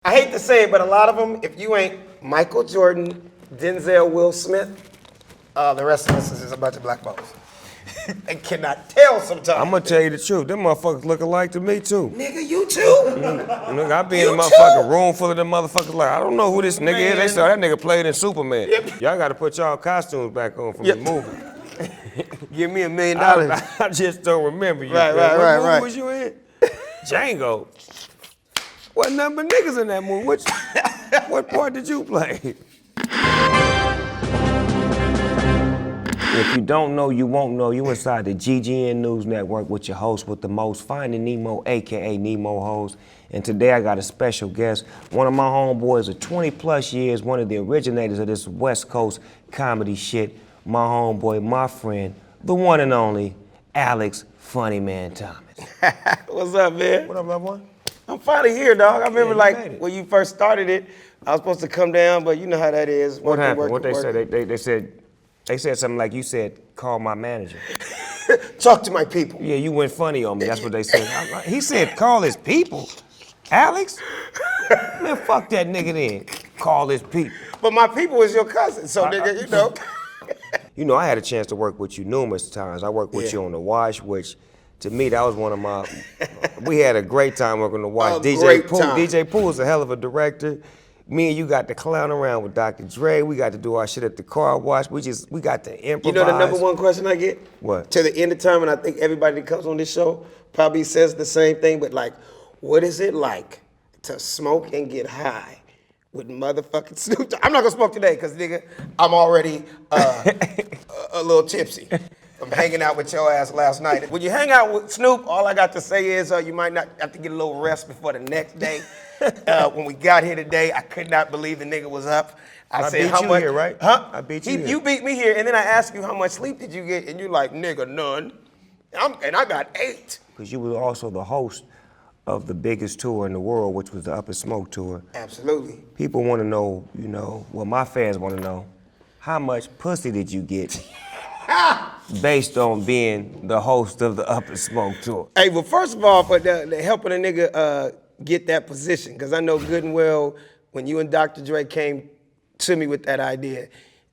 I hate to say it, but a lot of them, if you ain't Michael Jordan, Denzel, Will Smith, the rest of us is a bunch of black balls. They cannot tell sometimes. I'm gonna tell you the truth. Them motherfuckers look alike to me too. Nigga, you too? Nigga, I be in a motherfucking room full of them motherfuckers like, I don't know who this nigga is. They saw that nigga played in Superman. Yep. Y'all gotta put y'all costumes back on from the movie. Give me $1 million. I just don't remember you. Right. What movie was you in? Django. What number niggas in that movie? What part did you play? If you don't know, you won't know. You inside the GGN News Network with your host with the most, Finding Nemo, AKA Nemo Host. And today I got a special guest, one of my homeboys of 20 plus years, one of the originators of this West Coast comedy shit, my homeboy, my friend, the one and only Alex Funny Man Thomas. What's up, man? What up, loved one? I'm finally here, dog. I remember when you first started it, I was supposed to come down, but you know how that is. What happened? What they said? They said something like you said, call my manager. Talk to my people. Yeah, you went funny on me. That's what they said. He said, call his people. Alex? Man, fuck that nigga then. Call his people. But my people is your cousin, so nigga, you know. You know, I had a chance to work with you numerous times. I worked with you on The Wash, which to me, that was one of my, we had a great time working on The Wash. DJ Pooh was a hell of a director. Me and you got to clown around with Dr. Dre. We got to do our shit at the car wash. We got to improvise. You know the number one question I get? What? To the end of time, and I think everybody that comes on this show probably says the same thing, but like, what is it like to smoke and get high with motherfucking Snoop? I'm not gonna smoke today, cause nigga, I'm already a little tipsy. I'm hanging out with your ass last night. When you hang out with Snoop, all I got to say is you might not have to get a little rest before the next day. When we got here today, I could not believe the nigga was up. I said, beat how you much? Here, right? Huh? I beat you here. You beat me here, and then I asked you how much sleep did you get, and you're like, nigga, none. And I got 8. Because you were also the host of the biggest tour in the world, which was the Up and Smoke tour. Absolutely. People want to know, you know, well, my fans want to know, how much pussy did you get based on being the host of the Up and Smoke tour? Hey, well, first of all, for the helping a nigga get that position, because I know good and well when you and Dr. Dre came to me with that idea,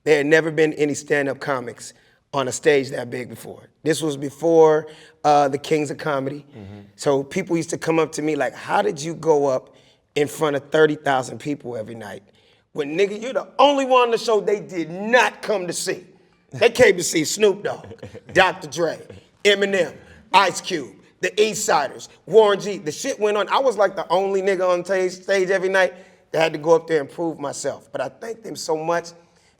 there had never been any stand-up comics on a stage that big before. This was before the Kings of Comedy. Mm-hmm. So people used to come up to me like, how did you go up in front of 30,000 people every night? When nigga, you're the only one on the show they did not come to see. They came to see Snoop Dogg, Dr. Dre, Eminem, Ice Cube, the East Siders, Warren G. The shit went on. I was like the only nigga on stage every night that had to go up there and prove myself. But I thank them so much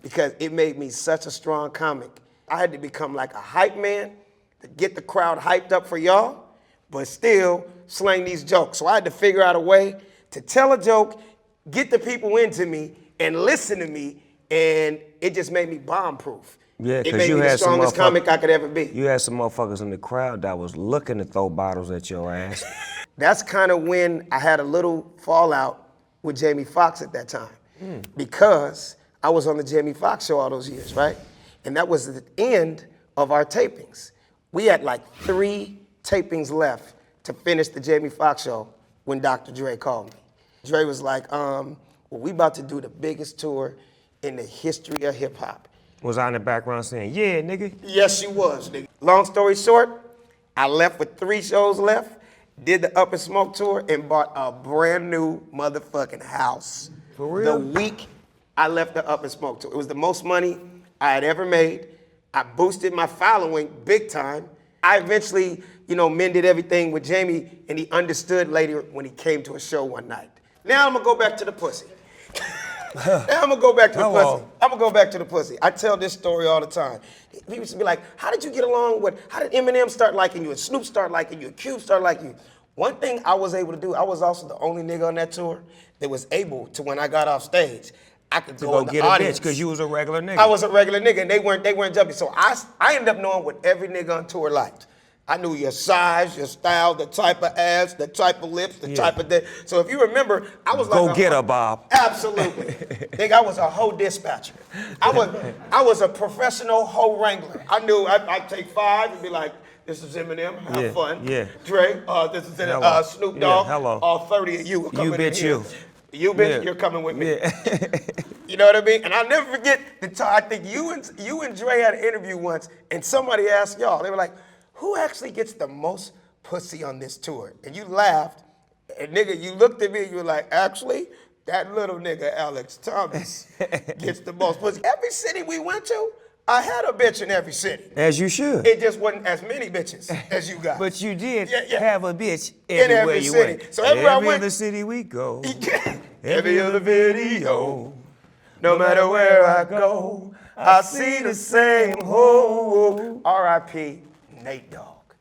because it made me such a strong comic. I had to become like a hype man to get the crowd hyped up for y'all, but still slang these jokes. So I had to figure out a way to tell a joke, get the people into me, and listen to me, and it just made me bomb-proof. Yeah, it made me the strongest comic I could ever be. You had some motherfuckers in the crowd that was looking to throw bottles at your ass. That's kind of when I had a little fallout with Jamie Foxx at that time. Because I was on the Jamie Foxx Show all those years, right? And that was the end of our tapings. We had like 3 tapings left to finish the Jamie Foxx Show when Dr. Dre called me. Dre was like, well, we about to do the biggest tour in the history of hip hop. Was I in the background saying, yeah, nigga? Yes, you was, nigga. Long story short, I left with 3 shows left, did the Up and Smoke tour, and bought a brand new motherfucking house. For real? The week I left the Up and Smoke tour. It was the most money I had ever made. I boosted my following big time. I eventually, mended everything with Jamie, and he understood later when he came to a show one night. Now I'm gonna go back to the pussy. Now I'm gonna go back to the pussy. I'm gonna go back to the pussy. I tell this story all the time. People used to be like, how did you get along with, how did Eminem start liking you, and Snoop start liking you, and Cube start liking you? One thing I was able to do, I was also the only nigga on that tour that was able to, when I got off stage, I could go in the get audience. A bitch, because you was a regular nigga. I was a regular nigga, and they weren't jumping. So I ended up knowing what every nigga on tour liked. I knew your size, your style, the type of ass, the type of lips, the type of So if you remember, I was like go get her, Bob. Absolutely. Nigga, I was a hoe dispatcher. I was a professional hoe wrangler. I knew I'd take 5 and be like, this is Eminem, have fun. Yeah. Dre, this is Snoop Dogg, all 30 of you. Ubitchu. You're coming with me. Yeah. You know what I mean? And I'll never forget the time. I think you and Dre had an interview once, and somebody asked y'all. They were like, "Who actually gets the most pussy on this tour?" And you laughed, and nigga, you looked at me. And you were like, "Actually, that little nigga Alex Thomas gets the most pussy." Every city we went to, I had a bitch in every city. As you should. It just wasn't as many bitches as you got. But you did have a bitch in everywhere every you city. went. So everywhere I went, other city we go. every other video. No matter where I go, I see the same hoe. R.I.P. Nate Dogg.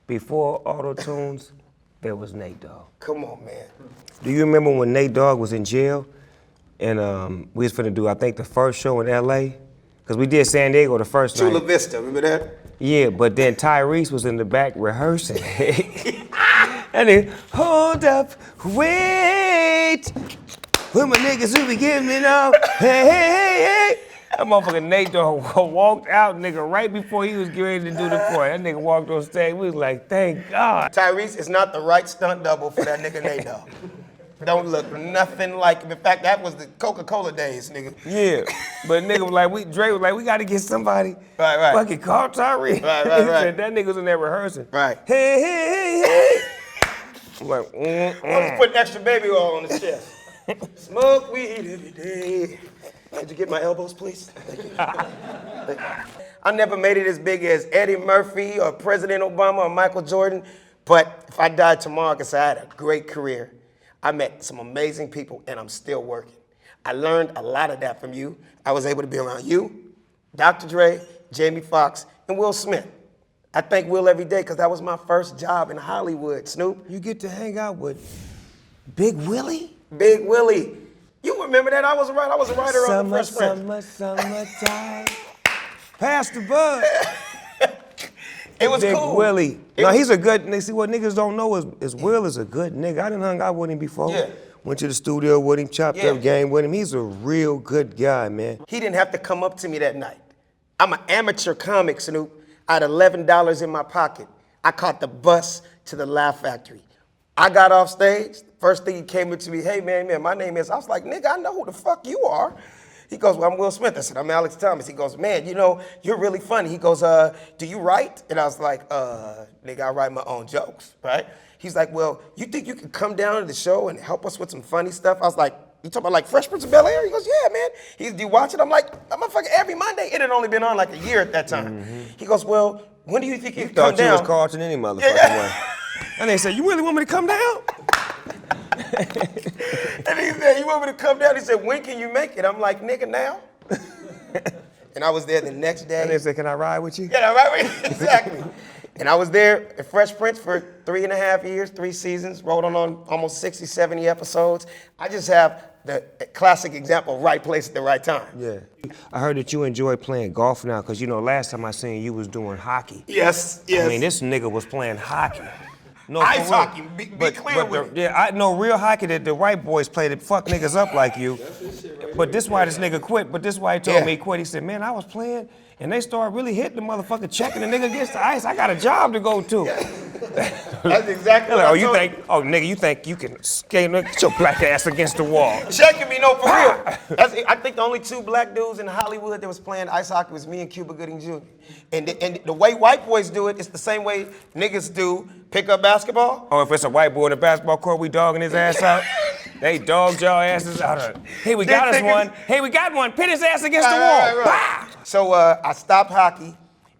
Before auto-tunes, there was Nate Dogg. Come on, man. Do you remember when Nate Dogg was in jail? And we was finna do, I think, the first show in L.A.? Because we did San Diego the first night. Chula Vista, remember that? Yeah, but then Tyrese was in the back rehearsing. And then, hold up, wait. Where my niggas who be giving me now? Hey. That motherfucker Nate Dogg walked out, nigga, right before he was getting ready to do the part. That nigga walked on stage, we was like, thank God. Tyrese is not the right stunt double for that nigga Nate Dogg. Don't look nothing like him. In fact, that was the Coca-Cola days, nigga. Yeah, but nigga was like, Dre was like, we gotta get somebody. Right. Fucking call Tyrese. Right. He said, that nigga was in there rehearsing. Right. Hey. I'm like, I'm just putting extra baby oil on his chest. Smoke weed every day. Could you get my elbows, please? Thank you. I never made it as big as Eddie Murphy or President Obama or Michael Jordan, but if I died tomorrow, I could say I had a great career. I met some amazing people, and I'm still working. I learned a lot of that from you. I was able to be around you, Dr. Dre, Jamie Foxx, and Will Smith. I thank Will every day because that was my first job in Hollywood, Snoop. you get to hang out with Big Willie? Big Willie. You remember that? I was a writer on The Fresh Prince. Summertime. Pass the bud. It was Big cool. Willie. No, he's a good nigga. See, what niggas don't know is Will is a good nigga. I done hung out with him before. Yeah. Went to the studio with him, chopped up game with him. He's a real good guy, man. He didn't have to come up to me that night. I'm an amateur comic, Snoop. I had $11 in my pocket. I caught the bus to the Laugh Factory. I got off stage. First thing he came up to me, hey man, my name is, I was like, nigga, I know who the fuck you are. He goes, well, I'm Will Smith. I said, I'm Alex Thomas. He goes, man, you know, you're really funny. He goes, do you write? And I was like, nigga, I write my own jokes, right? He's like, well, you think you could come down to the show and help us with some funny stuff? I was like, you talking about like Fresh Prince of Bel-Air? He goes, yeah, man. He's, do you watch it? I'm like, motherfucker, every Monday. It had only been on like a year at that time. He goes, well, when do you think you can come down? Thought you was Carlton any motherfucking way. And they said, you really want me to come down? And he said, you want me to come down? He said, when can you make it? I'm like, nigga, now? And I was there the next day. And they said, can I ride with you? Yeah, right, exactly. And I was there at Fresh Prince for 3.5 years, 3 seasons, wrote on almost 60, 70 episodes. I just have the classic example, right place at the right time. Yeah. I heard that you enjoy playing golf now, because, you know, last time I seen you was doing hockey. Yes. I mean, this nigga was playing hockey. No, Ice hockey, be clear with it. I know real hockey that the white boys play that fuck niggas up like you. But this why this nigga quit. But this why he told me he quit. He said, man, I was playing and they started really hitting the motherfucker, checking the nigga against the ice. I got a job to go to. That's exactly what like, nigga, you think you can skate, get your black ass against the wall. Checking me, no, for real. I think the only 2 black dudes in Hollywood that was playing ice hockey was me and Cuba Gooding Jr. And the way white boys do it, it's the same way niggas do pickup basketball. Oh, if it's a white boy in a basketball court, we dogging his ass out? They dogged y'all asses out. Hey, we got us one. Hey, we got one. Pin his ass against the wall. Right. So I stopped hockey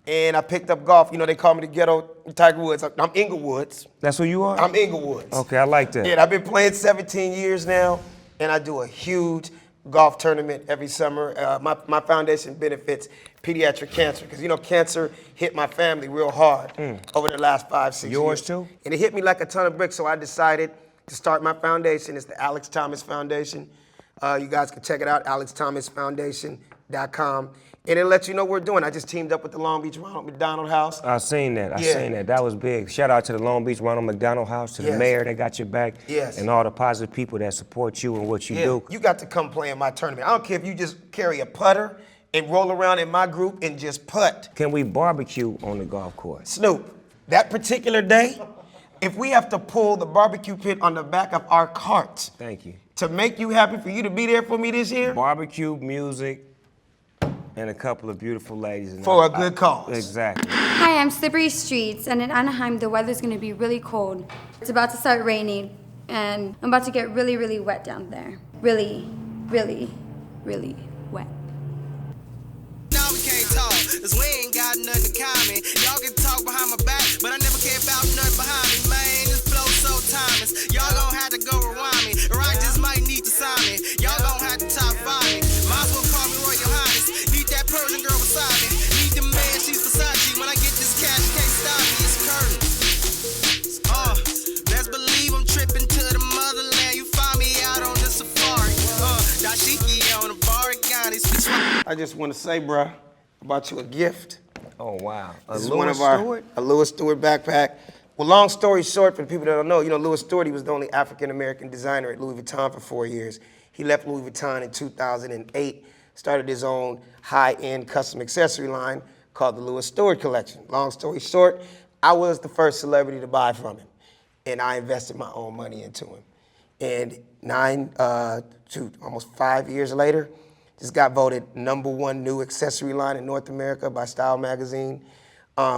and I picked up golf. You know, they call me the ghetto Tiger Woods. I'm Inglewoods. That's who you are? I'm Inglewoods. Okay, I like that. Yeah, I've been playing 17 years now, and I do a huge golf tournament every summer. My foundation benefits pediatric cancer, because, you know, cancer hit my family real hard over the last 5-6 years. Yours too? And it hit me like a ton of bricks, so I decided to start my foundation. It's the Alex Thomas Foundation. You guys can check it out, alexthomasfoundation.com. And it lets you know what we're doing. I just teamed up with the Long Beach Ronald McDonald House. I seen that. That was big. Shout out to the Long Beach Ronald McDonald House, to the mayor that got your back, and all the positive people that support you and what you do. You got to come play in my tournament. I don't care if you just carry a putter and roll around in my group and just putt. Can we barbecue on the golf course? Snoop, that particular day, if we have to pull the barbecue pit on the back of our carts, thank you, to make you happy, for you to be there for me this year? Barbecue, music, and a couple of beautiful ladies. And For a good cause. Exactly. Hi, I'm Slippery Streets, and in Anaheim, the weather's gonna be really cold. It's about to start raining, and I'm about to get really, really wet down there. Really, really, really wet. Now we can't talk, cause we ain't got nothing in common. Y'all can talk behind my back, but I never care about nothing behind me. Man, this flow so timeless. Y'all gon' have to go rewind me, or I just might need to sign me. Y'all gon' have to top 5 me. Might as well call me Royal Highness. Need that Persian girl beside me. Need the man, she's Versace. When I get this cash, you can't stop me, it's curtain. Best believe I'm tripping to the motherland. You find me out on the safari. Dashiki on the Barigani. I just want to say, bruh, I bought you a gift. Oh, wow. This is one of our, a Louis Stewart backpack. Well, long story short, for the people that don't know, Louis Stewart, he was the only African-American designer at Louis Vuitton for 4 years. He left Louis Vuitton in 2008, started his own high-end custom accessory line called the Louis Stewart Collection. Long story short, I was the first celebrity to buy from him, and I invested my own money into him. And almost 5 years later, just got voted #1 new accessory line in North America by Style magazine.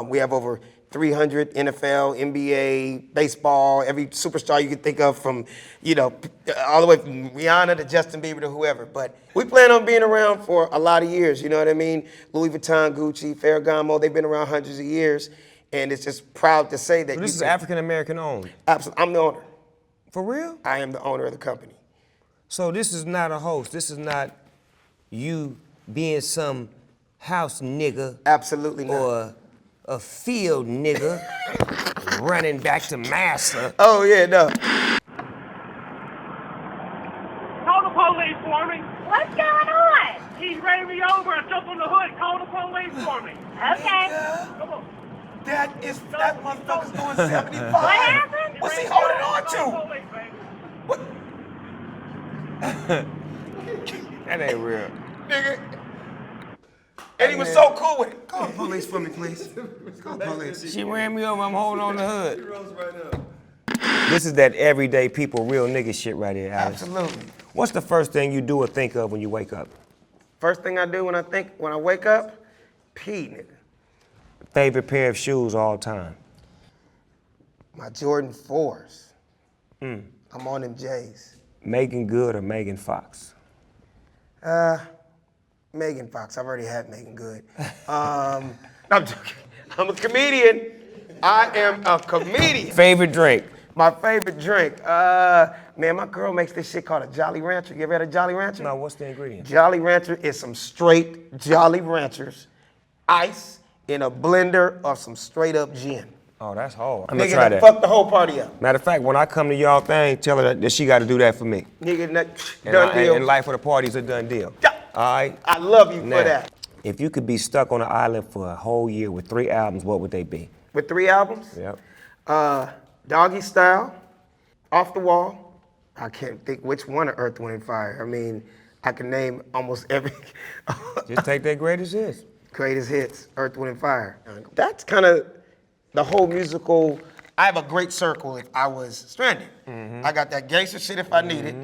We have over 300 NFL, NBA, baseball, every superstar you can think of, from, all the way from Rihanna to Justin Bieber to whoever. But we plan on being around for a lot of years, you know what I mean? Louis Vuitton, Gucci, Ferragamo, they've been around hundreds of years. And it's just proud to say that So this is African-American owned? Absolutely, I'm the owner. For real? I am the owner of the company. So this is not a host. This is not you being some house nigga. Absolutely not. Or a field nigga running back to massa. Oh, yeah, no. Call the police for me. What's going on? He ran me over. I jumped on the hood. Call the police for me. Okay. Come on. That motherfucker's doing 75. What happened? What's he holding on Call the to? police, baby. What? That ain't real. Nigga. And he was so cool with it. Call the police for me, please. Call the police. She ran me over, I'm holding on the hood. This is that everyday people, real nigga shit right here, Alice. Absolutely. What's the first thing you do or think of when you wake up? First thing I do when I wake up, pee, nigga. Favorite pair of shoes all time? My Jordan 4s. I'm on them J's. Megan Good or Megan Fox? Megan Fox. I've already had Megan Good. No, I'm joking. I'm a comedian. I am a comedian. Favorite drink? My favorite drink, man, my girl makes this shit called a Jolly Rancher. You ever had a Jolly Rancher? No, what's the ingredient? Jolly Rancher is some straight Jolly Ranchers, ice in a blender of some straight up gin. Oh, that's hard. I'm gonna Nigga, try that that. fuck the whole party up. Matter of fact, when I come to y'all thing, tell her that she got to do that for me. Nigga, And done deal. And life of the party's a done deal. Yeah. All right? I love you Now, for that. if you could be stuck on an island for a whole year with 3 albums, what would they be? With 3 albums? Yep. Doggy Style, Off the Wall. I can't think which one of Earth, Wind, and Fire. I mean, I can name almost every Just take their greatest hits. greatest hits, Earth, Wind, and Fire. That's kind of the whole musical. I have a great circle if I was stranded. I got that gangster shit if I need it.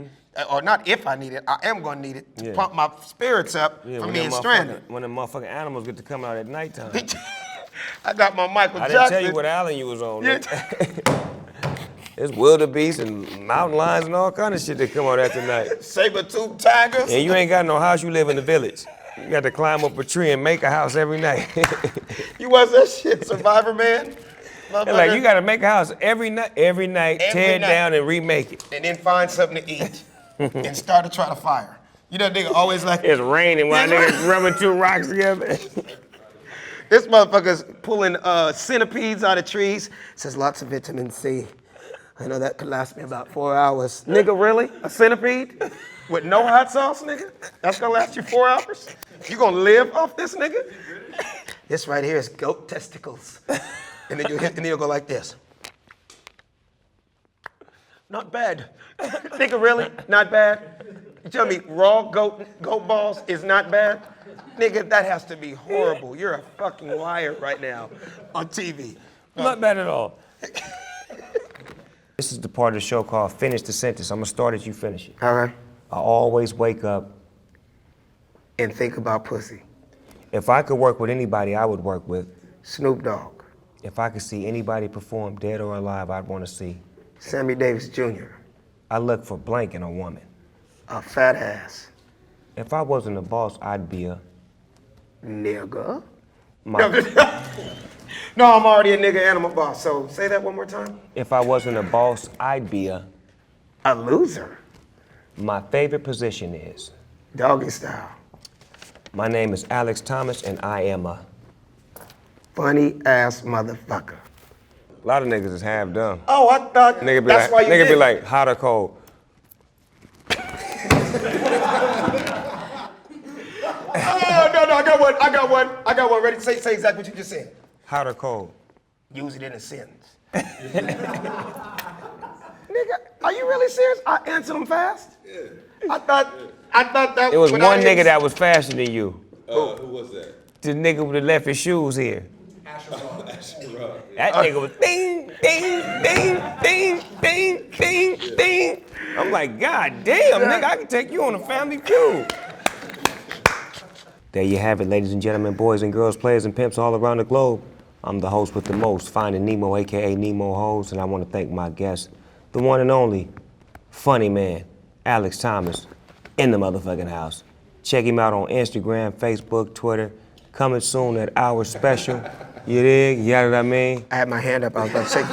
Or not if I need it, I am gonna need it to Yeah. pump my spirits up from being stranded. When the motherfucking animals get to come out at nighttime. I got my Michael I Jackson. didn't tell you what island you was on. Yeah. There's wildebeest and mountain lions and all kind of shit that come out after night. Saber-tooth tigers. And you ain't got no house, you live in the village. You got to climb up a tree and make a house every night. You watch that shit, Survivor Man? They're like, you got to make a house every night, tear it night. down and remake it. And then find something to eat and start to try to fire. You know, nigga always like, It's raining while niggas rubbing 2 rocks together. this motherfucker's pulling centipedes out of trees. Says lots of vitamin C. I know that could last me about 4 hours. Nigga, really? A centipede? With no hot sauce, nigga? That's gonna last you 4 hours? You gonna live off this, nigga? This right here is goat testicles. And then you'll go like this. Not bad. Nigga, really? Not bad? You tell me raw goat balls is not bad? Nigga, that has to be horrible. You're a fucking liar right now on TV. Not bad at all. This is the part of the show called Finish the Sentence. I'm gonna start it, you finish it. All right. I always wake up. And think about pussy. If I could work with anybody, I would work with. Snoop Dogg. If I could see anybody perform dead or alive, I'd want to see. Sammy Davis Jr. I look for blank in a woman. A fat ass. If I wasn't a boss, I'd be a. Nigga. My, No, I'm already a nigga and I'm a boss, so say that one more time. if I wasn't a boss, I'd be a. A loser. My favorite position is. Doggy style. My name is Alex Thomas, and I am a. Funny ass motherfucker. A lot of niggas is half dumb. Oh, I thought Nigga be that's like, why you nigga did be it. like, hot or cold? Oh, no, I got one. Ready? Say exactly what you just said. Hot or cold? Use it in a sentence. Nigga, are you really serious? I answered them fast? Yeah. I thought that It was without one any- nigga that was faster than you. Who was that? The nigga with the left his shoes here. That nigga was ding, ding, ding, ding, ding, ding, ding. I'm like, God damn, nigga, I can take you on a Family Feud. There you have it, ladies and gentlemen, boys and girls, players and pimps all around the globe. I'm the host with the most, Finding Nemo, aka Nemo Hoes, and I want to thank my guest, the one and only funny man, Alex Thomas, in the motherfucking house. Check him out on Instagram, Facebook, Twitter. Coming soon at our special. You dig? You know what I mean? I had my hand up, I was about to say.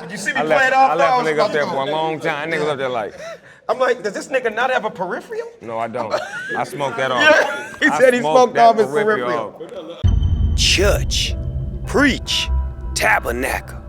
Did you see me I play left it off? a though? I was nigga about up there to for go. a long time. Niggas up there like, I'm like, does this nigga not have a peripheral? no, I don't. I smoked that off. Yeah, he I said he smoked that off his peripheral peripheral. off. Church, preach, tabernacle.